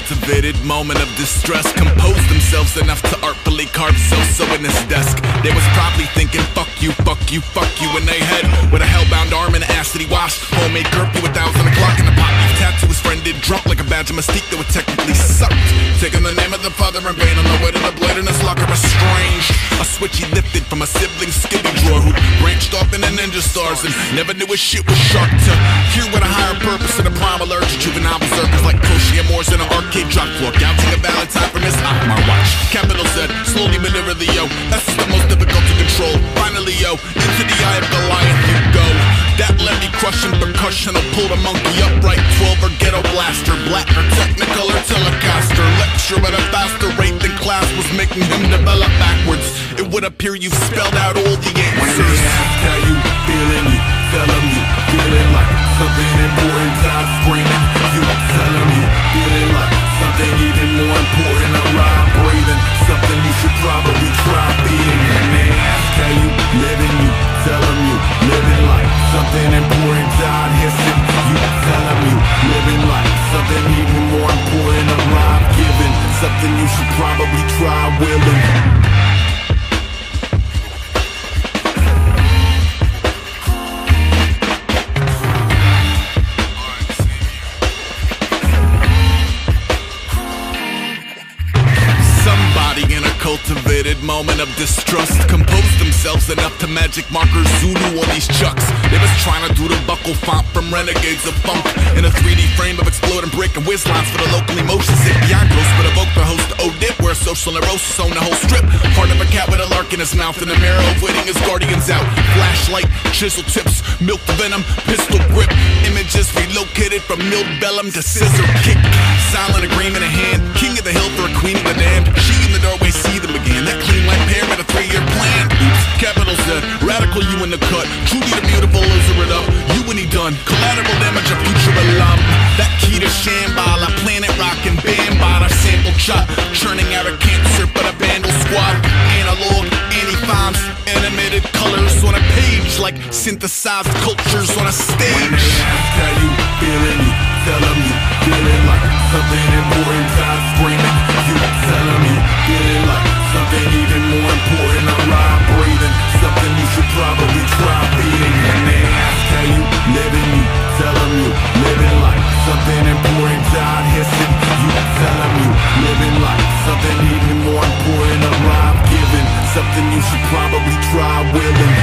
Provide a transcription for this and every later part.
cultivated moment of distress, composed themselves enough to artfully carve so in his desk. They was probably thinking, fuck you, fuck you, fuck you in their head, with a hellbound arm and an ass that he washed. Homemade curfew, 1,000 o'clock in the pot. Tattoo his friend did drunk like a badge of mystique that would technically suck. Taking the name of the father in vain on the way to the blade in his locker, estranged. A switch he lifted from a sibling's skibby drawer who branched off into ninja stars and never knew his shit was sharp. To hear with a higher purpose and a primal urge of juvenile berserkers like Crochet Moores in an arcade drop floor, gouging a Valentine from his Akmar watch. Capital Z, slowly maneuver the yo. That's the most difficult to control. Finally yo, into the eye of Goliath you go. That levy crushing percussion will pull the monkey upright. 12 or ghetto blaster, black or technical or telecaster. Lecture at a faster rate than class was making him develop backwards. It would appear you've spelled out all the answers. When they ask how you feeling, you tell them you feeling like something important. Time screaming, you tell them you feeling like something even more important. Alive, breathing, something you should probably try being. When they ask how you living, you tell them you living like something important. Died hissing, you tell them you living like something even more important. Alive, giving, something you should probably try willing. In a cultivated moment of distrust, composed themselves enough to magic markers Zulu on these chucks. They was trying to do the buckle font from Renegades of Funk in a 3D frame of exploding brick and whiz lines for the local emotion sick beyond gross, but evoke the host to O-Dip, where social neurosis on the whole strip. Part of a cat with a lark in his mouth in the mirror, avoiding his guardians out. Flashlight, chisel tips, milk venom, pistol grip. Images relocated from milled vellum to scissor kick. Silent agreement in hand, king of the hill for a queen of the damned. She in the doorway, see them again. That clean like pear had a 3-year plan. Oops, capital Z, radical you in the cut. Truly the beautiful Elizabeth up. You when he done, collateral damage a future alum. That key to Shambhala, planet rockin' bambada, sample chop, churning out a cancer but a vandal squad. Analog, anti-foms, animated colors on a page like synthesized cultures on a stage. When they ask how you feeling, you tell them you feeling like something important. Time screaming, you tell them you feeling like something even more important. Alive, breathing, something you should probably try being. When they ask how you living, you tell them you living like something important. Died hissing, you tell them you living like something even more important. Alive, giving, something you should probably try willing.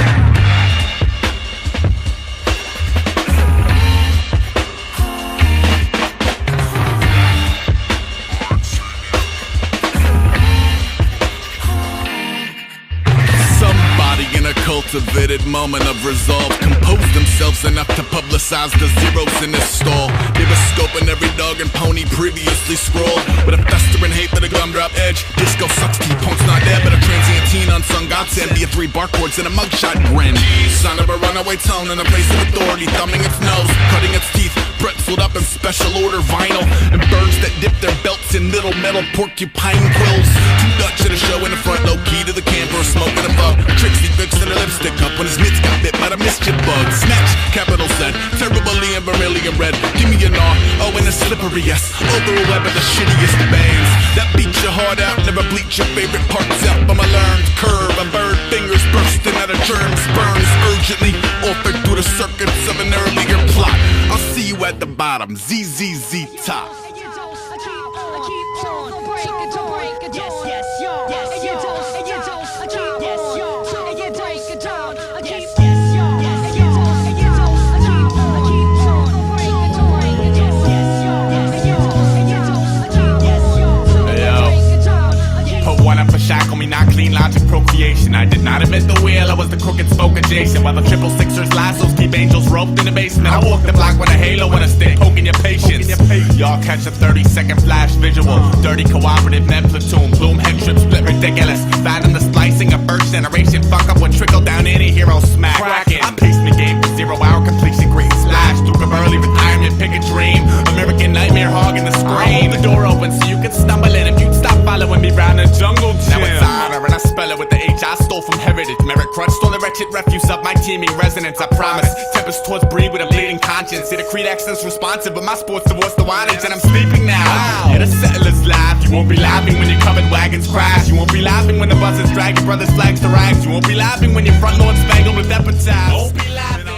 In a cultivated moment of resolve, composed themselves enough to publicize the zeros in this stall. They were scoping every dog and pony previously scrolled with a festering hate for the gumdrop edge. Disco sucks, T-Punk's not dead, but a transient teen unsung godsend via 3 barcodes and a mugshot grin. Son of a runaway tone in a place of authority, thumbing its nose, cutting its teeth, pretzeled up in special order vinyl, and birds that dip their belts in little metal porcupine quills. 2 Dutch at a show in the front, low key to the camper, smoking a bug. Trixie fixing her lipstick up when his mitts got bit by the mischief bug. Snatch, capital Z, terribly in vermilion red. Give me a gnaw, oh and a slippery yes. Over a web of the shittiest bands that beat your heart out, never bleach your favorite parts out. From a learned curve, a bird fingers bursting out of germs, burns urgently, offered through the circuits of an earlier plot. I'll see you at the bottom, ZZZ top. Shackle me, not clean logic procreation. I did not invent the wheel, I was the crooked spoke adjacent. While the 666ers lassos keep angels roped in the basement, I walk the block with a halo and a stick, poking your patience. Y'all catch a 30-second flash visual. Dirty cooperative med platoon, bloom head trip split ridiculous. Bad in the splicing of first generation. Fuck up what trickle down any hero smack. I paced the game for 0 hour completion. Green slash, Duke of early retirement, pick a dream. American nightmare hogging the screen. The door open so you can stumble in if you'd stop following me round the jungle gym. Now it's honor and I spell it with the H I stole from heritage. Merit crutch stole the wretched refuse of my my teaming resonance, I promise. Tempest towards breed with a bleeding conscience. See the Creed accent's responsive, but my sports divorced the wattage, and I'm sleeping now. Yeah, the settlers laugh. You won't be laughing when your covered wagons crash. You won't be laughing when the buses drag your brother's flags to rags. You won't be laughing when your front lawn spangled with epitaphs. Won't be laughing.